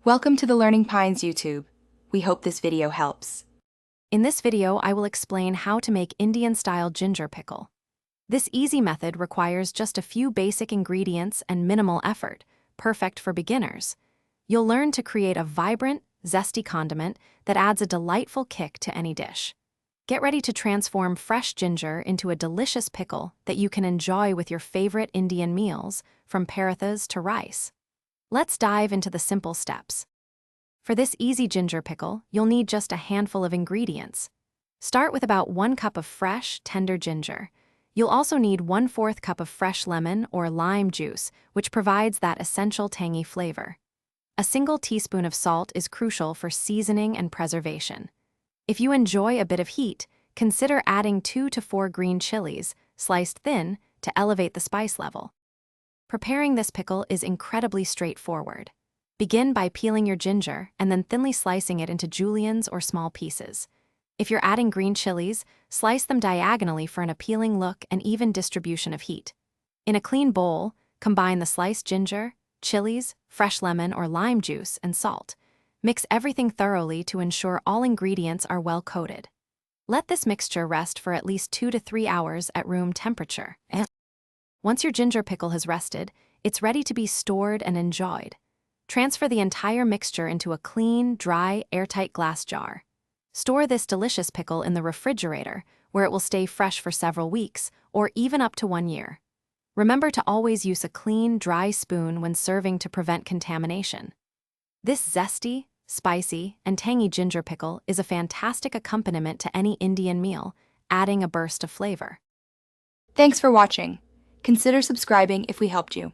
Welcome to the Learning Pines YouTube. We hope this video helps. In this video, I will explain how to make Indian-style ginger pickle. This easy method requires just a few basic ingredients and minimal effort, perfect for beginners. You'll learn to create a vibrant, zesty condiment that adds a delightful kick to any dish. Get ready to transform fresh ginger into a delicious pickle that you can enjoy with your favorite Indian meals, from parathas to rice. Let's dive into the simple steps. For this easy ginger pickle, you'll need just a handful of ingredients. Start with about 1 cup of fresh, tender ginger. You'll also need 1/4 cup of fresh lemon or lime juice, which provides that essential tangy flavor. A single teaspoon of salt is crucial for seasoning and preservation. If you enjoy a bit of heat, consider adding 2 to 4 green chilies, sliced thin, to elevate the spice level. Preparing this pickle is incredibly straightforward. Begin by peeling your ginger and then thinly slicing it into juliennes or small pieces. If you're adding green chilies, slice them diagonally for an appealing look and even distribution of heat. In a clean bowl, combine the sliced ginger, chilies, fresh lemon or lime juice, and salt. Mix everything thoroughly to ensure all ingredients are well coated. Let this mixture rest for at least 2 to 3 hours at room temperature. Once your ginger pickle has rested, it's ready to be stored and enjoyed. Transfer the entire mixture into a clean, dry, airtight glass jar. Store this delicious pickle in the refrigerator, where it will stay fresh for several weeks, or even up to 1 year. Remember to always use a clean, dry spoon when serving to prevent contamination. This zesty, spicy, and tangy ginger pickle is a fantastic accompaniment to any Indian meal, adding a burst of flavor. Thanks for watching. Consider subscribing if we helped you.